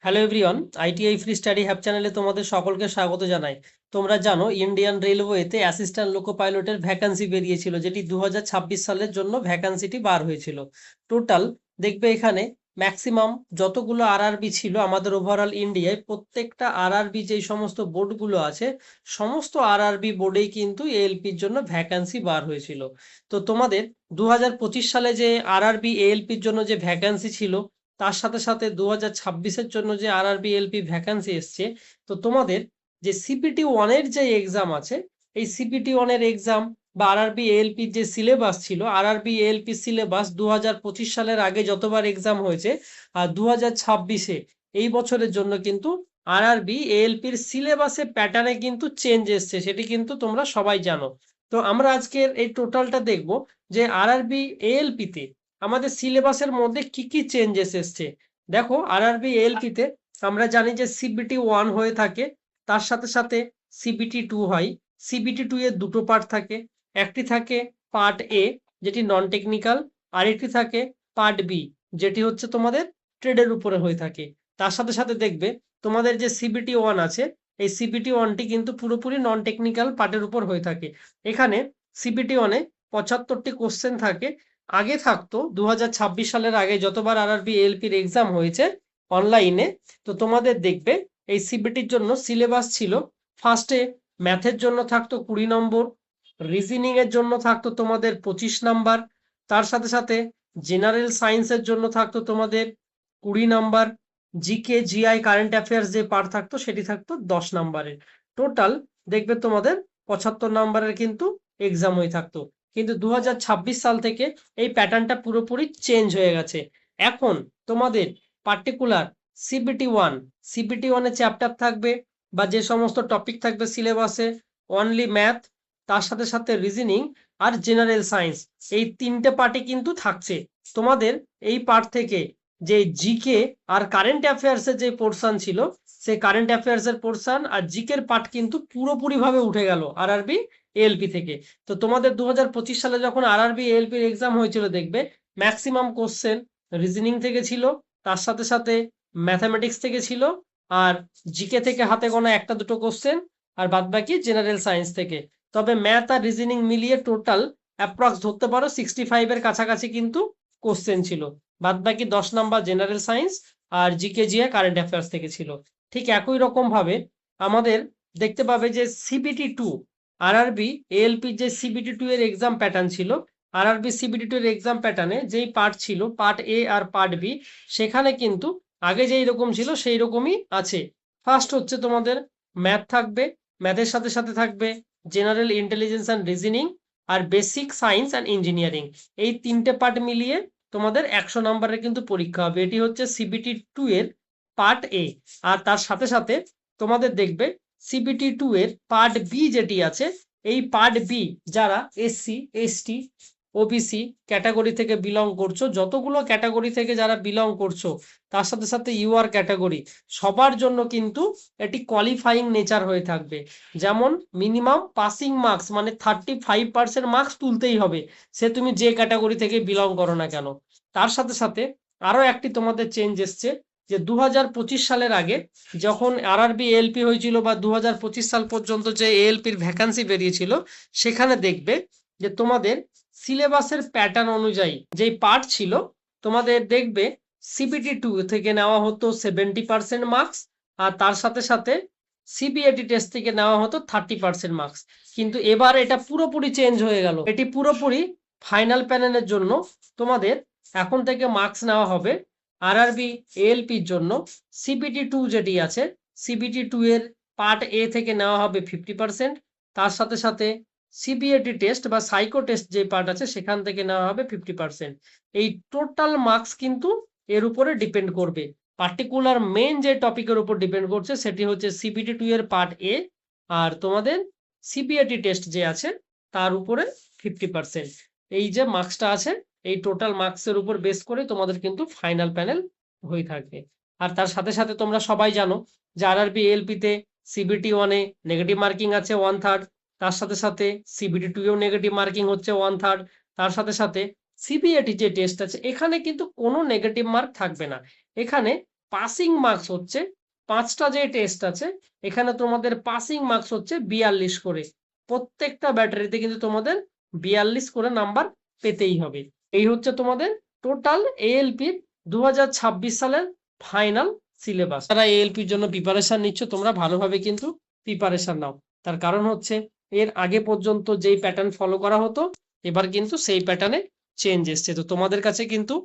Hello everyone, ITI free study have চ্যানেলে তোমাদের সকলকে স্বাগত জানাই। তোমরা জানো ইন্ডিয়ান রেলওয়েতে অ্যাসিস্ট্যান্ট লোকো পাইলটের ভ্যাকান্সি বেরিয়েছিল, যেটি 2026 সালের জন্য ভ্যাকান্সিটি বার হয়েছিল। টোটাল দেখবে এখানে ম্যাক্সিমাম যতগুলো আরআরবি ছিল আমাদের ওভারঅল ইন্ডিয়ায়, প্রত্যেকটা আরআরবি যেই সমস্ত বোর্ডগুলো আছে সমস্ত আরআরবি বোর্ডেই কিন্তু এএলপির জন্য ভ্যাকান্সি বার হয়েছিল। তো তোমাদের 2025 সালে যে আরআরবি এএলপির জন্য যে ভ্যাকান্সি ছিল, তার সাথে সাথে 2026-এর জন্য যে আরআরবি এলপি ভ্যাকান্সি এসছে, তো তোমাদের যে সিপিটি ওয়ানের যে এক্সাম আছে, এই সিপিটি ওয়ানের এক্সাম বা আরআরবি এএলপির যে সিলেবাস ছিল, আরআরবি এএলপি সিলেবাস 2025 সালের আগে যতবার এক্সাম হয়েছে আর 2026-এ এই বছরের জন্য কিন্তু আরআরবি এএলপির সিলেবাসে প্যাটার্নে কিন্তু চেঞ্জ এসছে, সেটি কিন্তু তোমরা সবাই জানো। তো আমরা আজকের এই টোটালটা দেখব যে আরআরবি এএলপিতে আমাদের সিলেবাসের মধ্যে কি কি চেঞ্জেস এসছে। দেখো, আরআরবি এএলপিতে আমরা জানি যে সিবিটি 1 হয়ে থাকে, তার সাথে সাথে সিবিটি 2 হয়। সিবিটি 2 এর দুটো পার্ট থাকে, একটি থাকে পার্ট এ যেটি নন টেকনিক্যাল, আরেকটি থাকে পার্ট বি যেটি হচ্ছে তোমাদের ট্রেডের উপরে হয়ে থাকে। তার সাথে সাথে দেখবে তোমাদের যে সিবিটি 1 আছে, এই সিবিটি 1টি কিন্তু পুরোপুরি নন টেকনিক্যাল পার্টের উপর হয়ে থাকে। এখানে সিবিটি 1-এ 75টি কোশ্চেন থাকে। আগে থাকতো 2026 সালের আগে যতবার আরআরবি এএলপির এক্সাম হয়েছে অনলাইনে, তো তোমাদের দেখবে এই সিবিটির জন্য সিলেবাস ছিল, ফার্স্টে ম্যাথের জন্য থাকতো 20 নম্বর, রিজনিং এর জন্য থাকতো তোমাদের 25 নাম্বার, তার সাথে সাথে জেনারেল সায়েন্সের জন্য থাকতো তোমাদের 20 number, GK GI current affairs যে পার্ট থাকতো সেটি থাকতো 10 নাম্বারের। টোটাল দেখবে তোমাদের 75 নাম্বারের কিন্তু এক্সাম হয়ে থাকতো। কিন্তু 2026 সাল থেকে এই প্যাটার্নটা পুরোপুরি চেঞ্জ হয়ে গেছে। এখন তোমাদের পার্টিকুলার সিবিটি 1 চ্যাপ্টার থাকবে বা যে সমস্ত টপিক থাকবে সিলেবাসে, অনলি ম্যাথ, তার সাথে সাথে রিজনিং আর জেনারেল সায়েন্স, এই তিনটে পার্টই কিন্তু থাকছে। তোমাদের এই পার্ট থেকে যে জিকে আর কারেন্ট অ্যাফেয়ার্স এর যে পোর্শন ছিল, সেই কারেন্ট অ্যাফেয়ার্স এর পোর্শন আর জিকের পার্ট কিন্তু পুরোপুরি ভাবে উঠে গেল আরআরবি এএলপি থেকে। তো তোমাদের 2025 সালে যখন আরআরবি এএলপির এক্সাম হয়েছিল, দেখবে ম্যাক্সিমাম কোশ্চেন রিজনিং থেকে ছিল, তার সাথে সাথে ম্যাথামেটিক্স থেকে ছিল, আর জিকে থেকে হাতে গোনা একটা দুটো কোশ্চেন, আর বাদ বাকি জেনারেল সায়েন্স থেকে। তবে ম্যাথ আর রিজনিং মিলিয়ে টোটাল অ্যাপ্রক্স ধরতে পারো 65 এর কাছাকাছি কিন্তু কোশ্চেন ছিল। বাদ বাকি 10 নাম্বার জেনারেল সায়েন্স আর জিকে জিএ কারেন্ট অ্যাফেয়ার্স থেকে ছিল। ঠিক একই রকম ভাবে আমাদের দেখতে পাবে যে সিবিটি 2 আরআরবি এএলপি যে সিবিটি 2 এর এক্সাম প্যাটার্ন ছিল, আরআরবি সিবিটি 2 এর এক্সাম প্যাটার্নে যেই পার্ট ছিল পার্ট এ আর পার্ট বি, সেখানে কিন্তু আগে যেই রকম ছিল সেই রকমই আছে। ফার্স্ট হচ্ছে তোমাদের ম্যাথ থাকবে, ম্যাথের সাথে সাথে থাকবে জেনারেল ইন্টেলিজেন্স অ্যান্ড রিজনিং আর বেসিক সায়েন্স অ্যান্ড ইঞ্জিনিয়ারিং। এই তিনটে পার্ট মিলিয়ে তোমাদের 100 নম্বরের কিন্তু পরীক্ষা হবে। এটি হচ্ছে সিবিটি 2 এর পার্ট এ। আর তার সাথে সাথে তোমাদের দেখবে সিবিটি 2 এর পার্ট বি যেটি আছে, এই পার্ট বি যারা এসসি এসটি ওবিসি ক্যাটাগরি থেকে বিলং করছো, যতগুলো ক্যাটাগরি থেকে যারা বিলং করছো, তার সাথে সাথে ইউআর ক্যাটাগরি, সবার জন্য কিন্তু এটি কোয়ালিফাইং নেচার হয়ে থাকবে। যেমন মিনিমাম পাসিং মার্কস মানে 35% মার্কস তুলতেই হবে, সে তুমি যে ক্যাটাগরি থেকে বিলং করো না কেন। তার সাথে সাথে আরো একটি তোমাদের চেঞ্জ এসছে, যে 2025 সালের আগে যখন আরআরবি এএলপি হয়েছিল বা 2025 সাল পর্যন্ত যে এএলপির ভ্যাকান্সি বেরিয়েছিল, সেখানে দেখবে যে তোমাদের সিলেবাসের প্যাটার্ন অনুযায়ী যেই পার্ট ছিল, তোমাদের দেখবে সিবিটি 2 থেকে নেওয়া হতো 70% মার্কস, আর তার সাথে সাথে সিবিএটি টেস্ট থেকে নেওয়া হতো 30% মার্কস। কিন্তু এবার এটা পুরোপুরি চেঞ্জ হয়ে গেল, এটি পুরোপুরি ফাইনাল প্যানেলের জন্য তোমাদের এখন থেকে মার্কস নেওয়া হবে। আরআরবি এএলপির জন্য সিবিটি 2 যেটি আছে, সিবিটি 2 এর পার্ট এ থেকে নেওয়া হবে 50%, তার সাথে সাথে সিবিএটি টেস্ট বা সাইকো টেস্ট যে পার্ট আছে সেখান থেকে নেওয়া হবে 50%। এই টোটাল মার্কস কিন্তু এর উপরে ডিপেন্ড করবে। পার্টিকুলার মেন যে টপিকের উপর ডিপেন্ড করছে সেটি হচ্ছে সিবিটি 2 এর পার্ট এ, আর তোমাদের সিবিএটি টেস্ট যে আছে তার উপরে 50%। এই যে মার্কসটা আছে, এই টোটাল মার্কসের উপর বেস করে তোমাদের কিন্তু ফাইনাল প্যানেল হয়ে থাকবে। আর তার সাথে সাথে তোমরা সবাই জানো যে আরআরবি এএলপিতে সিবিটি 1-এ নেগেটিভ মার্কিং আছে 1/3, তার সাথে সাথে সিবিটি 2 এও নেগেটিভ মার্কিং হচ্ছে 1/3, তার সাথে সাথে সিবিএটি যে টেস্ট আছে এখানে কিন্তু কোনো নেগেটিভ মার্ক থাকবে না। এখানে পাসিং মার্কস হচ্ছে 5টা যে টেস্ট আছে এখানে তোমাদের পাসিং মার্কস হচ্ছে 42 করে। প্রত্যেকটা ব্যাটারিতে কিন্তু তোমাদের 42 করে নাম্বার পেতেই হবে। এই হচ্ছে তোমাদের টোটাল এএলপির 2026 সালের ফাইনাল সিলেবাস। যারা এএলপির জন্য প্রিপারেশন নিচ্ছ তোমরা ভালোভাবে কিন্তু প্রিপারেশন নাও। তার কারণ হচ্ছে এর আগে পর্যন্ত যেই প্যাটার্ন ফলো করা হতো এবার কিন্তু সেই প্যাটার্নে চেঞ্জ এসছে। তো তোমাদের কাছে কিন্তু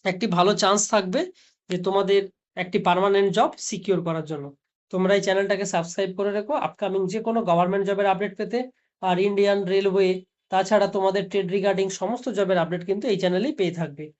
একটি ভালো চান্স থাকবে যে তোমাদের একটি পার্মানেন্ট জব সিকিউর করার জন্য। তোমরা এই চ্যানেলটাকে সাবস্ক্রাইব করে রেখো আপকামিং যে কোনো গভর্নমেন্ট জবের আপডেট পেতে। আর ইন্ডিয়ান রেলওয়ে তাছাড়া তোমাদের ট্রেড রিগার্ডিং সমস্ত জবের আপডেট কিন্তু এই চ্যানেলেই পেয়ে থাকবে।